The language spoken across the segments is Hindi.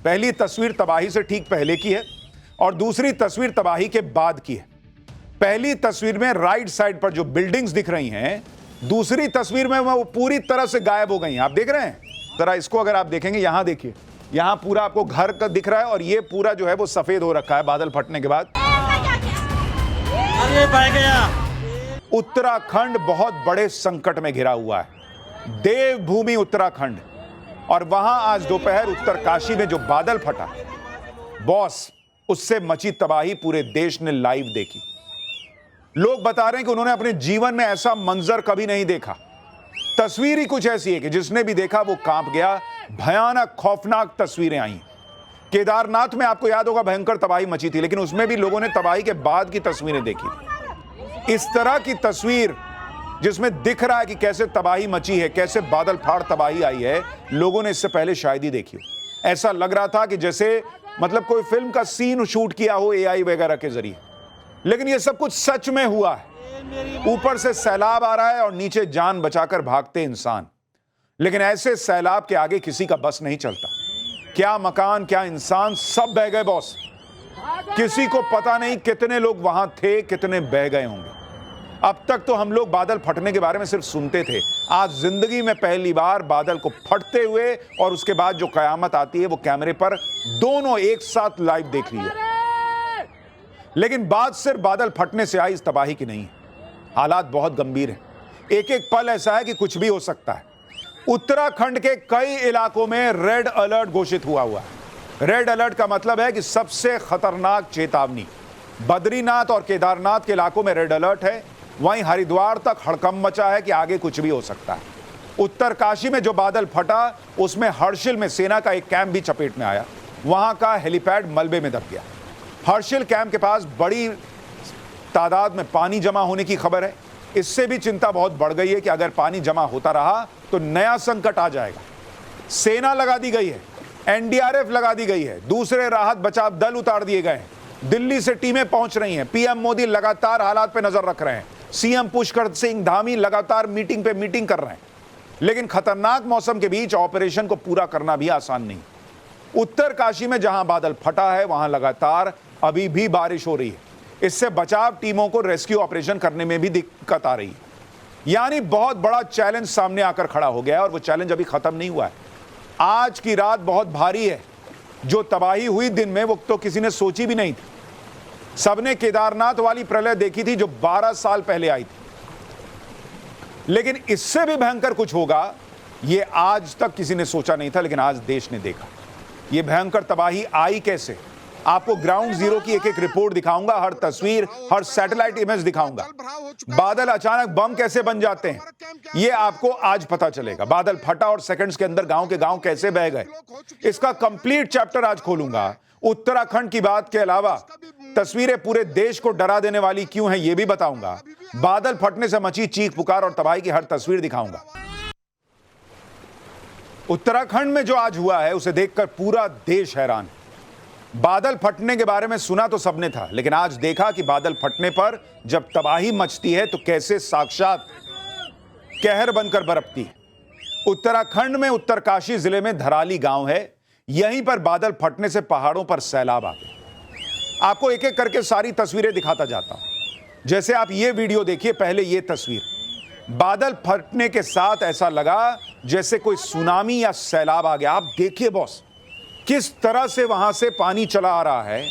पहली तस्वीर तबाही से ठीक पहले की है और दूसरी तस्वीर तबाही के बाद की है। पहली तस्वीर में राइट साइड पर जो बिल्डिंग्स दिख रही हैं, दूसरी तस्वीर में वो पूरी तरह से गायब हो गई हैं। आप देख रहे हैं, जरा इसको अगर आप देखेंगे, यहां देखिए, यहां पूरा आपको घर का दिख रहा है और ये पूरा जो है वो सफेद हो रखा है बादल फटने के बाद। उत्तराखंड बहुत बड़े संकट में घिरा हुआ है, देवभूमि उत्तराखंड। और वहां आज दोपहर उत्तरकाशी में जो बादल फटा, बॉस, उससे मची तबाही पूरे देश ने लाइव देखी। लोग बता रहे हैं कि उन्होंने अपने जीवन में ऐसा मंजर कभी नहीं देखा। तस्वीर ही कुछ ऐसी है कि जिसने भी देखा वो कांप गया। भयानक खौफनाक तस्वीरें आई। केदारनाथ में आपको याद होगा भयंकर तबाही मची थी, लेकिन उसमें भी लोगों ने तबाही के बाद की तस्वीरें देखी। इस तरह की तस्वीर जिसमें दिख रहा है कि कैसे तबाही मची है, कैसे बादल फाड़ तबाही आई है, लोगों ने इससे पहले शायद ही देखी हो। ऐसा लग रहा था कि जैसे मतलब कोई फिल्म का सीन शूट किया हो एआई वगैरह के जरिए। लेकिन ये सब कुछ सच में हुआ है। ऊपर से सैलाब आ रहा है और नीचे जान बचाकर भागते इंसान। लेकिन ऐसे सैलाब के आगे किसी का बस नहीं चलता। क्या मकान, क्या इंसान, सब बह गए बॉस। किसी को पता नहीं कितने लोग वहां थे, कितने बह गए होंगे। अब तक तो हम लोग बादल फटने के बारे में सिर्फ सुनते थे। आज जिंदगी में पहली बार बादल को फटते हुए और उसके बाद जो कयामत आती है वो कैमरे पर दोनों एक साथ लाइव देख रही है। लेकिन बात सिर्फ बादल फटने से आई इस तबाही की नहीं है। हालात बहुत गंभीर हैं। एक एक पल ऐसा है कि कुछ भी हो सकता है। उत्तराखंड के कई इलाकों में रेड अलर्ट घोषित हुआ है। रेड अलर्ट का मतलब है कि सबसे खतरनाक चेतावनी। बद्रीनाथ और केदारनाथ के इलाकों में रेड अलर्ट है। वहीं हरिद्वार तक हड़कंप मचा है कि आगे कुछ भी हो सकता है। उत्तरकाशी में जो बादल फटा उसमें हर्षिल में सेना का एक कैंप भी चपेट में आया। वहां का हेलीपैड मलबे में दब गया। हर्षिल कैंप के पास बड़ी तादाद में पानी जमा होने की खबर है। इससे भी चिंता बहुत बढ़ गई है कि अगर पानी जमा होता रहा तो नया संकट आ जाएगा। सेना लगा दी गई है, एनडीआरएफ लगा दी गई है, दूसरे राहत बचाव दल उतार दिए गए हैं। दिल्ली से टीमें पहुंच रही हैं। पीएम मोदी लगातार हालात पे नजर रख रहे हैं। सीएम पुष्कर सिंह धामी लगातार मीटिंग पे मीटिंग कर रहे हैं। लेकिन खतरनाक मौसम के बीच ऑपरेशन को पूरा करना भी आसान नहीं। उत्तरकाशी में जहां बादल फटा है वहां लगातार अभी भी बारिश हो रही है। इससे बचाव टीमों को रेस्क्यू ऑपरेशन करने में भी दिक्कत आ रही है। यानी बहुत बड़ा चैलेंज सामने आकर खड़ा हो गया है और वो चैलेंज अभी खत्म नहीं हुआ है। आज की रात बहुत भारी है। जो तबाही हुई दिन में वो तो किसी ने सोची भी नहीं थी। सबने केदारनाथ वाली प्रलय देखी थी जो 12 साल पहले आई थी, लेकिन इससे भी भयंकर कुछ होगा ये आज तक किसी ने सोचा नहीं था। लेकिन आज देश ने देखा। ये भयंकर तबाही आई कैसे। आपको ग्राउंड जीरो की एक एक रिपोर्ट दिखाऊंगा, हर तस्वीर, हर सैटेलाइट इमेज दिखाऊंगा। बादल अचानक बम कैसे बन जाते हैं ये आपको आज पता चलेगा। बादल फटा और सेकंड्स के अंदर गांव के गांव कैसे बह गए, इसका कंप्लीट चैप्टर आज खोलूंगा। उत्तराखंड की बात के अलावा तस्वीरें पूरे देश को डरा देने वाली क्यों हैं ये भी बताऊंगा। बादल फटने से मची चीख पुकार और तबाही की हर तस्वीर दिखाऊंगा। उत्तराखंड में जो आज हुआ है उसे देखकर पूरा देश हैरान है। बादल फटने के बारे में सुना तो सबने था, लेकिन आज देखा कि बादल फटने पर जब तबाही मचती है तो कैसे साक्षात कहर बनकर बरपती है। उत्तराखंड में उत्तरकाशी जिले में धराली गांव है। यहीं पर बादल फटने से पहाड़ों पर सैलाब आ गए। आपको एक एक करके सारी तस्वीरें दिखाता जाता हूं। जैसे आप ये वीडियो देखिए, पहले ये तस्वीर। बादल फटने के साथ ऐसा लगा जैसे कोई सुनामी या सैलाब आ गया। आप देखिए बॉस, किस तरह से वहां से पानी चला आ रहा है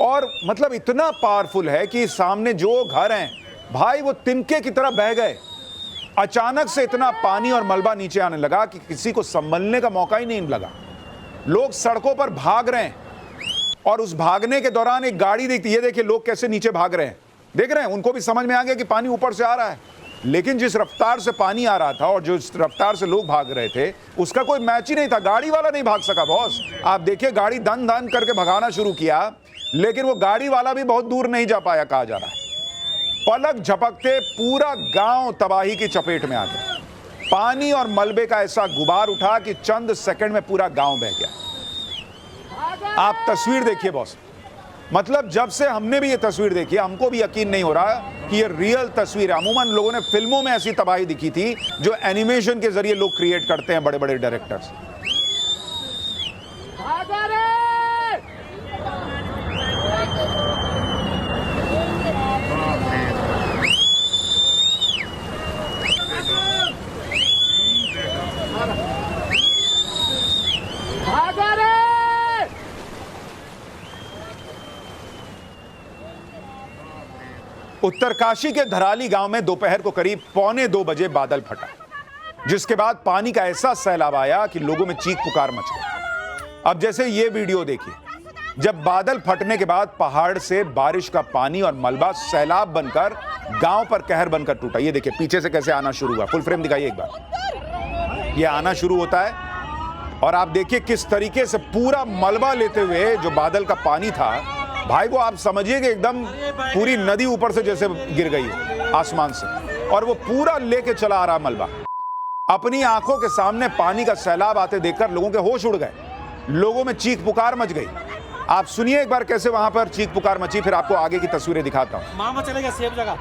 और मतलब इतना पावरफुल है कि सामने जो घर हैं भाई वो तिनके की तरह बह गए। अचानक से इतना पानी और मलबा नीचे आने लगा कि किसी को संभलने का मौका ही नहीं लगा। लोग सड़कों पर भाग रहे हैं और उस भागने के दौरान एक गाड़ी दिखती है। ये देखिए लोग कैसे नीचे भाग रहे हैं, देख रहे हैं। उनको भी समझ में आ गया कि पानी ऊपर से आ रहा है, लेकिन जिस रफ्तार से पानी आ रहा था और जिस रफ्तार से लोग भाग रहे थे उसका कोई मैच ही नहीं था। गाड़ी वाला नहीं भाग सका बॉस। आप देखिए गाड़ी दन दन करके भगाना शुरू किया, लेकिन वो गाड़ी वाला भी बहुत दूर नहीं जा पाया, कहा जा रहा है। पलक झपकते पूरा गांव तबाही की चपेट में आ गया। पानी और मलबे का ऐसा गुबार उठा कि चंद सेकंड में पूरा गांव बह गया। आप तस्वीर देखिए बॉस। मतलब जब से हमने भी ये तस्वीर देखी हमको भी यकीन नहीं हो रहा कि ये रियल तस्वीर है। अमूमन लोगों ने फिल्मों में ऐसी तबाही दिखी थी जो एनिमेशन के जरिए लोग क्रिएट करते हैं, बड़े बड़े डायरेक्टर्स। उत्तरकाशी के धराली गांव में दोपहर को करीब 1:45 बादल फटा, जिसके बाद पानी का ऐसा सैलाब आया कि लोगों में चीख पुकार मच गई। अब जैसे ये वीडियो देखिए, जब बादल फटने के बाद पहाड़ से बारिश का पानी और मलबा सैलाब बनकर गांव पर कहर बनकर टूटा। ये देखिए पीछे से कैसे आना शुरू हुआ। फुल फ्रेम दिखाइए एक बार। ये आना शुरू होता है और आप देखिए किस तरीके से पूरा मलबा लेते हुए जो बादल का पानी था, भाई वो आप समझिए कि एकदम पूरी नदी ऊपर से जैसे गिर गई हो आसमान से, और वो पूरा लेके चला आ रहा मलबा। अपनी आंखों के सामने पानी का सैलाब आते देखकर लोगों के होश उड़ गए, लोगों में चीख पुकार मच गई। आप सुनिए एक बार कैसे वहां पर चीख पुकार मची, फिर आपको आगे की तस्वीरें दिखाता हूं। मामा चले गए सेफ जगह।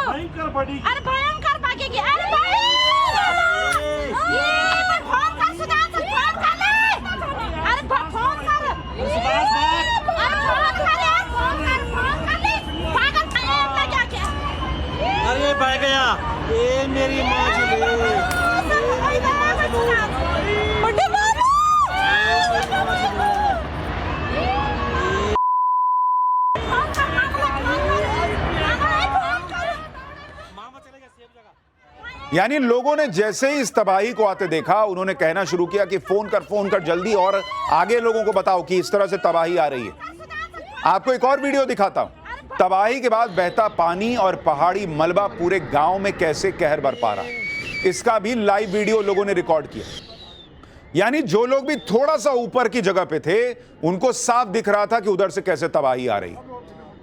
भयंकर बड़ी, अरे भयंकर भागेगी। अरे भाई ये फोन कर, सुधा से फोन कर ले। अरे फोन कर, सुभाष भाग। अरे फोन कर यार, फोन कर ले। पागल है क्या क्या? अरे भाग गया ये मेरी मां जी ले। बड़े बाबू यानी लोगों ने जैसे ही इस तबाही को आते देखा, उन्होंने कहना शुरू किया कि फोन कर जल्दी, और आगे लोगों को बताओ कि इस तरह से तबाही आ रही है। आपको एक और वीडियो दिखाता हूं। तबाही के बाद बहता पानी और पहाड़ी मलबा पूरे गांव में कैसे कहर बरपा रहा, इसका भी लाइव वीडियो लोगों ने रिकॉर्ड किया। यानी जो लोग भी थोड़ा सा ऊपर की जगह पे थे, उनको साफ दिख रहा था कि उधर से कैसे तबाही आ रही,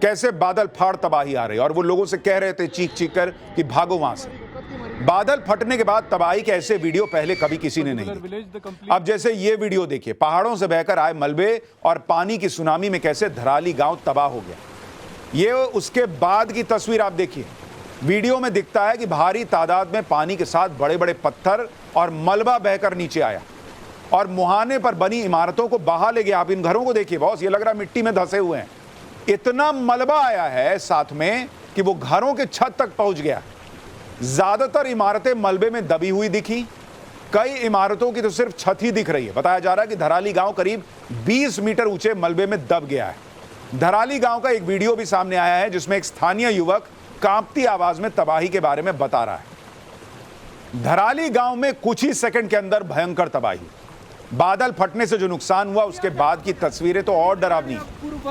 कैसे बादल फाड़ तबाही आ रही, और वो लोगों से कह रहे थे चीख चीख कर कि भागो वहां से। बादल फटने के बाद तबाही के ऐसे वीडियो पहले कभी किसी ने नहीं देखे। अब जैसे ये वीडियो देखिए, पहाड़ों से बहकर आए मलबे और पानी की सुनामी में कैसे धराली गांव तबाह हो गया। ये उसके बाद की तस्वीर आप देखिए। वीडियो में दिखता है कि भारी तादाद में पानी के साथ बड़े बड़े पत्थर और मलबा बहकर नीचे आया और मुहाने पर बनी इमारतों को बहा ले गया। आप इन घरों को देखिए बॉस, ये लग रहा मिट्टी में धंसे हुए हैं। इतना मलबा आया है साथ में कि वो घरों के छत तक पहुंच गया। ज्यादातर इमारतें मलबे में दबी हुई दिखी, कई इमारतों की तो सिर्फ छत ही दिख रही है। बताया जा रहा है कि धराली गांव करीब 20 मीटर ऊंचे मलबे में दब गया है। धराली गांव का एक वीडियो भी सामने आया है जिसमें एक स्थानीय युवक कांपती आवाज में तबाही के बारे में बता रहा है। धराली गांव में कुछ ही सेकंड के अंदर भयंकर तबाही। बादल फटने से जो नुकसान हुआ उसके बाद की तस्वीरें तो और डरावनी।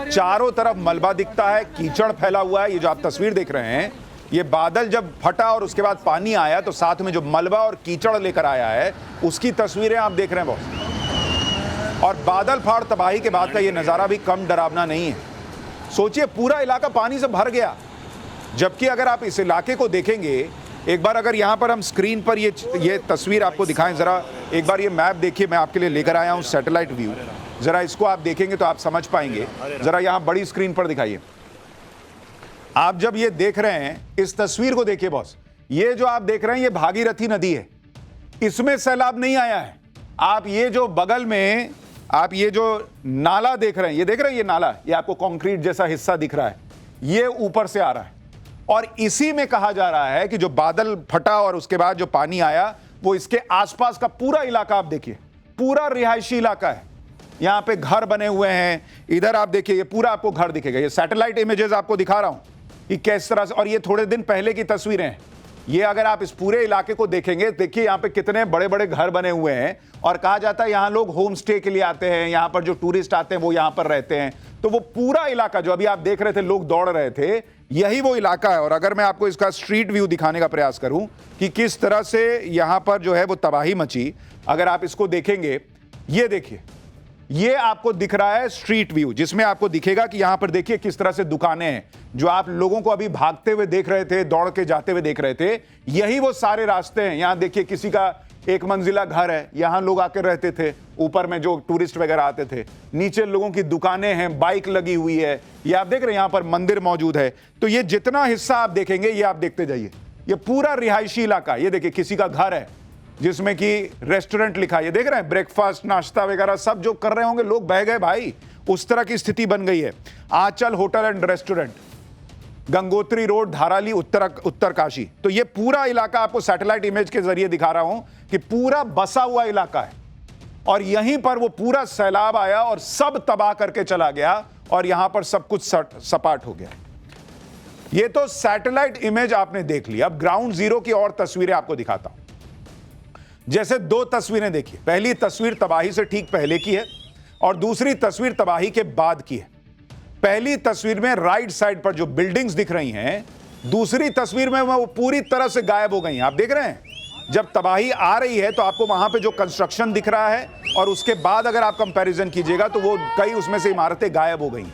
चारों तरफ मलबा दिखता है, कीचड़ फैला हुआ है। ये जो आप तस्वीर देख रहे हैं, ये बादल जब फटा और उसके बाद पानी आया तो साथ में जो मलबा और कीचड़ लेकर आया है उसकी तस्वीरें आप देख रहे हैं बॉस। और बादल फाड़ तबाही के बाद का ये नज़ारा भी कम डरावना नहीं है। सोचिए पूरा इलाका पानी से भर गया, जबकि अगर आप इस इलाके को देखेंगे, एक बार अगर यहाँ पर हम स्क्रीन पर ये तस्वीर आपको दिखाएं, ज़रा एक बार ये मैप देखिए, मैं आपके लिए लेकर आया हूँ सैटेलाइट व्यू। ज़रा इसको आप देखेंगे तो आप समझ पाएंगे। ज़रा यहाँ बड़ी स्क्रीन पर दिखाइए। आप जब ये देख रहे हैं, इस तस्वीर को देखिए बॉस, ये जो आप देख रहे हैं ये भागीरथी नदी है, इसमें सैलाब नहीं आया है। आप ये जो बगल में आप ये जो नाला देख रहे हैं, ये देख रहे हैं, ये नाला, ये आपको कंक्रीट जैसा हिस्सा दिख रहा है, ये ऊपर से आ रहा है। और इसी में कहा जा रहा है कि जो बादल फटा और उसके बाद जो पानी आया, वो इसके आसपास का पूरा इलाका आप देखिए, पूरा रिहायशी इलाका है। यहाँ पे घर बने हुए हैं, इधर आप देखिए, ये पूरा आपको घर दिखेगा। ये सैटेलाइट इमेजेस आपको दिखा रहा हूं कि किस तरह से, और ये थोड़े दिन पहले की तस्वीरें हैं। ये अगर आप इस पूरे इलाके को देखेंगे, देखिए यहाँ पे कितने बड़े बड़े घर बने हुए हैं, और कहा जाता है यहाँ लोग होम स्टे के लिए आते हैं, यहाँ पर जो टूरिस्ट आते हैं वो यहाँ पर रहते हैं। तो वो पूरा इलाका जो अभी आप देख रहे थे, लोग दौड़ रहे थे, यही वो इलाका है। और अगर मैं आपको इसका स्ट्रीट व्यू दिखाने का प्रयास करूं कि किस तरह से यहाँ पर जो है वो तबाही मची, अगर आप इसको देखेंगे, ये देखिए, ये आपको दिख रहा है स्ट्रीट व्यू, जिसमें आपको दिखेगा कि यहां पर देखिए किस तरह से दुकानें हैं। जो आप लोगों को अभी भागते हुए देख रहे थे, दौड़ के जाते हुए देख रहे थे, यही वो सारे रास्ते हैं। यहां देखिए किसी का एक मंजिला घर है, यहां लोग आकर रहते थे, ऊपर में जो टूरिस्ट वगैरह आते थे, नीचे लोगों की दुकानें हैं, बाइक लगी हुई है, ये आप देख रहे हैं, यहां पर मंदिर मौजूद है। तो ये जितना हिस्सा आप देखेंगे, ये आप देखते जाइए, ये पूरा रिहायशी इलाका। ये देखिए किसी का घर है जिसमें कि रेस्टोरेंट लिखा है, ये देख रहे हैं, ब्रेकफास्ट नाश्ता वगैरह सब जो कर रहे होंगे, लोग बह गए भाई, उस तरह की स्थिति बन गई है। Aanchal hotel and restaurant, Gangotri road, Dharali, Uttarkashi. तो ये पूरा इलाका आपको सैटेलाइट इमेज के जरिए दिखा रहा हूं कि पूरा बसा हुआ इलाका है, और यहीं पर वो पूरा सैलाब आया और सब तबाह करके चला गया। और यहां पर सब कुछ सपाट हो गया। ये तो सैटेलाइट इमेज आपने देख ली। अब ग्राउंड जीरो की और तस्वीरें आपको दिखाता हूं। जैसे दो तस्वीरें देखिए, पहली तस्वीर तबाही से ठीक पहले की है और दूसरी तस्वीर तबाही के बाद की है। पहली तस्वीर में राइट साइड पर जो बिल्डिंग्स दिख रही हैं, दूसरी तस्वीर में वो पूरी तरह से गायब हो गई हैं। आप देख रहे हैं, जब तबाही आ रही है तो आपको वहां पे जो कंस्ट्रक्शन दिख रहा है और उसके बाद अगर आप कंपैरिजन कीजिएगा तो वो कई उसमें से इमारतें गायब हो गई,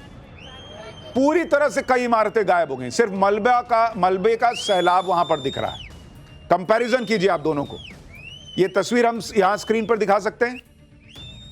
पूरी तरह से कई इमारतें गायब हो गई। सिर्फ मलबे का सैलाब वहां पर दिख रहा है। कंपैरिजन कीजिए आप दोनों को। ये तस्वीर हम यहां स्क्रीन पर दिखा सकते हैं।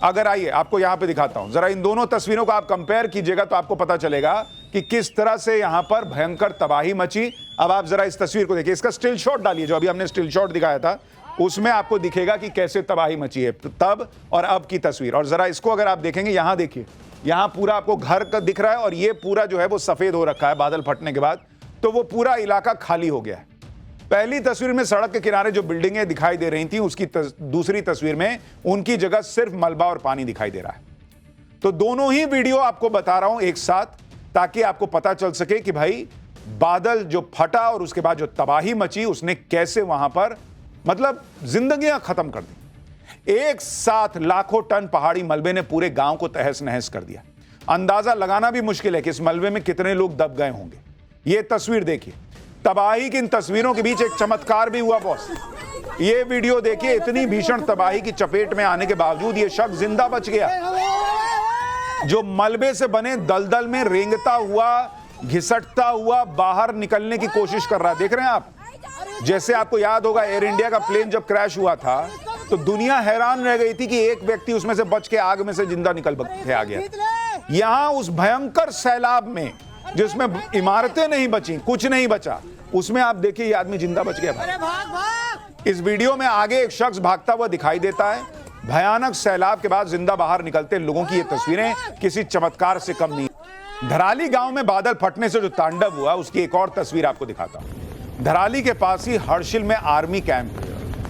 अगर आइए आपको यहां पे दिखाता हूं, जरा इन दोनों तस्वीरों को आप कंपेयर कीजिएगा तो आपको पता चलेगा कि किस तरह से यहां पर भयंकर तबाही मची। अब आप जरा इस तस्वीर को देखिए, इसका स्टिल शॉट डालिए, जो अभी हमने स्टिल शॉट दिखाया था उसमें आपको दिखेगा कि कैसे तबाही मची है तब और अब की तस्वीर। और जरा इसको अगर आप देखेंगे, यहां देखिए, यहां पूरा आपको घर का दिख रहा है और ये पूरा जो है वो सफेद हो रखा है बादल फटने के बाद, तो वो पूरा इलाका खाली हो गया है। पहली तस्वीर में सड़क के किनारे जो बिल्डिंगें दिखाई दे रही थी, उसकी दूसरी तस्वीर में उनकी जगह सिर्फ मलबा और पानी दिखाई दे रहा है। तो दोनों ही वीडियो आपको बता रहा हूं एक साथ, ताकि आपको पता चल सके कि भाई बादल जो फटा और उसके बाद जो तबाही मची उसने कैसे वहां पर मतलब जिंदगियां खत्म कर दी। एक साथ लाखों टन पहाड़ी मलबे ने पूरे गांव को तहस नहस कर दिया। अंदाजा लगाना भी मुश्किल है कि इस मलबे में कितने लोग दब गए होंगे। यह तस्वीर देखिए, तबाही की इन तस्वीरों के बीच एक चमत्कार भी हुआ बॉस। ये वीडियो देखिए, इतनी भीषण तबाही की चपेट में आने के बावजूद यह शख्स जिंदा बच गया, जो मलबे से बने दलदल में रेंगता हुआ, घिसटता हुआ बाहर निकलने की कोशिश कर रहा है। देख रहे हैं आप, जैसे आपको याद होगा एयर इंडिया का प्लेन जब क्रैश हुआ था तो दुनिया हैरान रह गई थी कि एक व्यक्ति उसमें से बच के आग में से जिंदा निकल के आ गया। यहां उस भयंकर सैलाब में जिसमें इमारतें नहीं बची, कुछ नहीं बचा, उसमें आप देखिए ये आदमी जिंदा बच गया। इस वीडियो में आगे एक शख्स भागता हुआ दिखाई देता है। भयानक सैलाब के बाद जिंदा बाहर निकलते लोगों की ये तस्वीरें किसी चमत्कार से कम नहीं। धराली गांव में बादल फटने से जो तांडव हुआ उसकी एक और तस्वीर आपको दिखाता हूं। धराली के पास ही हर्षिल में आर्मी कैंप,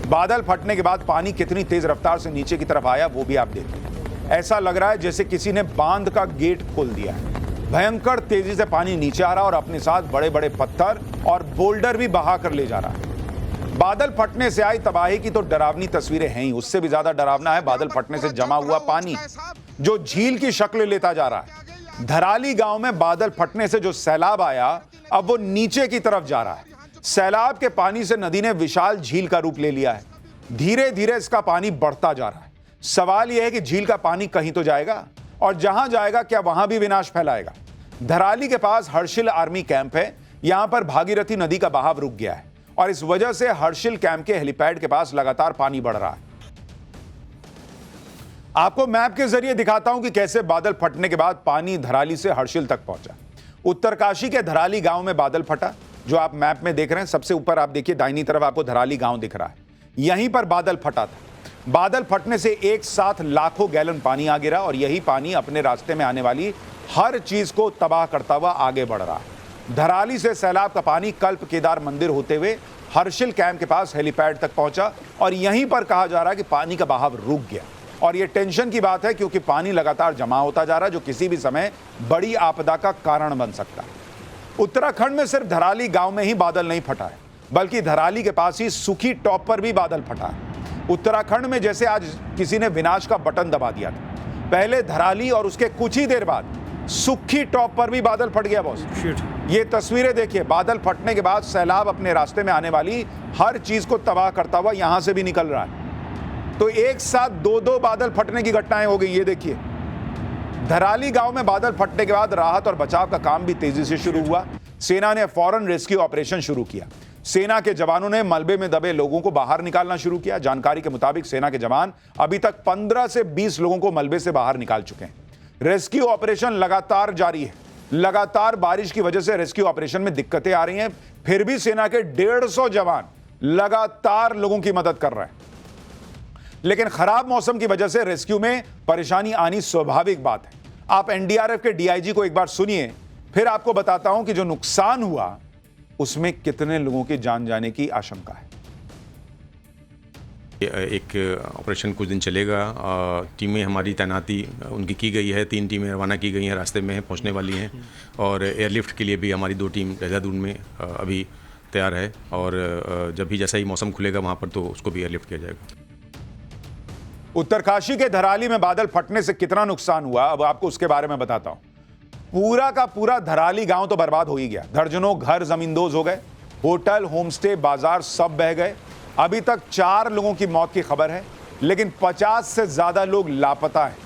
बादल फटने के बाद पानी कितनी तेज रफ्तार से नीचे की तरफ आया वो भी आप देखें। ऐसा लग रहा है जैसे किसी ने बांध का गेट खोल दिया है। भयंकर तेजी से पानी नीचे आ रहा और अपने साथ बड़े बड़े पत्थर और बोल्डर भी बहा कर ले जा रहा है। बादल फटने से आई तबाही की तो डरावनी तस्वीरें हैं ही, उससे भी ज्यादा डरावना है बादल फटने से जमा हुआ पानी जो झील की शक्ल लेता जा रहा है। धराली गांव में बादल फटने से जो सैलाब आया अब वो नीचे की तरफ जा रहा है। सैलाब के पानी से नदी ने विशाल झील का रूप ले लिया है। धीरे धीरे इसका पानी बढ़ता जा रहा है। सवाल यह है कि झील का पानी कहीं तो जाएगा और जहां जाएगा क्या वहां भी विनाश फैलाएगा। धराली के पास हर्षिल आर्मी कैंप है। यहां पर भागीरथी नदी का बहाव रुक गया है और इस वजह से हर्षिल कैंप के हेलीपैड के पास लगातार पानी बढ़ रहा है। आपको मैप के जरिए दिखाता हूं कि कैसे बादल फटने के बाद पानी धराली से हर्षिल तक पहुंचा। उत्तरकाशी के धराली गांव में बादल फटा, जो आप मैप में देख रहे हैं। सबसे ऊपर आप देखिए, दाहिनी तरफ आपको धराली गांव दिख रहा है। यहीं पर बादल फटा था। बादल फटने से एक साथ लाखों गैलन पानी आ गिरा और यही पानी अपने रास्ते में आने वाली हर चीज को तबाह करता हुआ आगे बढ़ रहा है। धराली से सैलाब का पानी कल्प केदार मंदिर होते हुए हर्षिल कैंप के पास हेलीपैड तक पहुंचा और यहीं पर कहा जा रहा है कि पानी का बहाव रुक गया। और यह टेंशन की बात है क्योंकि पानी लगातार जमा होता जा रहा है, जो किसी भी समय बड़ी आपदा का कारण बन सकता है। उत्तराखंड में सिर्फ धराली गांव में ही बादल नहीं फटा है, बल्कि धराली के पास ही सुखी टॉप पर भी बादल फटा है। उत्तराखंड में जैसे आज किसी ने विनाश का बटन दबा दिया था। पहले धराली और उसके कुछ ही देर बाद सुखी टॉप पर भी बादल फट गया बॉस। ये तस्वीरें देखिए, बादल फटने के बाद सैलाब अपने रास्ते में आने वाली हर चीज को तबाह करता हुआ यहां से भी निकल रहा है। तो एक साथ दो बादल फटने की घटनाएं हो गई। ये देखिए, धराली गांव में बादल फटने के बाद राहत और बचाव का काम भी तेजी से शुरू हुआ। सेना ने फौरन रेस्क्यू ऑपरेशन शुरू किया। सेना के जवानों ने मलबे में दबे लोगों को बाहर निकालना शुरू किया। जानकारी के मुताबिक सेना के जवान अभी तक 15 से 20 लोगों को मलबे से बाहर निकाल चुके हैं। रेस्क्यू ऑपरेशन लगातार जारी है। लगातार बारिश की वजह से रेस्क्यू ऑपरेशन में दिक्कतें आ रही हैं, फिर भी सेना के 150 जवान लगातार लोगों की मदद कर रहे हैं। लेकिन खराब मौसम की वजह से रेस्क्यू में परेशानी आनी स्वाभाविक बात है। आप एनडीआरएफ के डीआईजी को एक बार सुनिए, फिर आपको बताता हूं कि जो नुकसान हुआ उसमें कितने लोगों की जान जाने की आशंका है। एक ऑपरेशन कुछ दिन चलेगा। टीमें हमारी तैनाती उनकी की गई है, 3 टीमें रवाना की गई हैं, रास्ते में पहुंचने वाली हैं। और एयरलिफ्ट के लिए भी हमारी 2 टीम देहरादून में अभी तैयार है। और जब भी जैसा ही मौसम खुलेगा वहाँ पर तो उसको भी एयरलिफ्ट किया जाएगा। उत्तरकाशी के धराली में बादल फटने से कितना नुकसान हुआ, अब आपको उसके बारे में बताता हूं। पूरा का पूरा धराली गांव तो बर्बाद हो ही गया। दर्जनों घर जमींदोज हो गए, होटल, होमस्टे, बाजार सब बह गए। अभी तक 4 लोगों की मौत की खबर है, लेकिन 50 से ज्यादा लोग लापता हैं।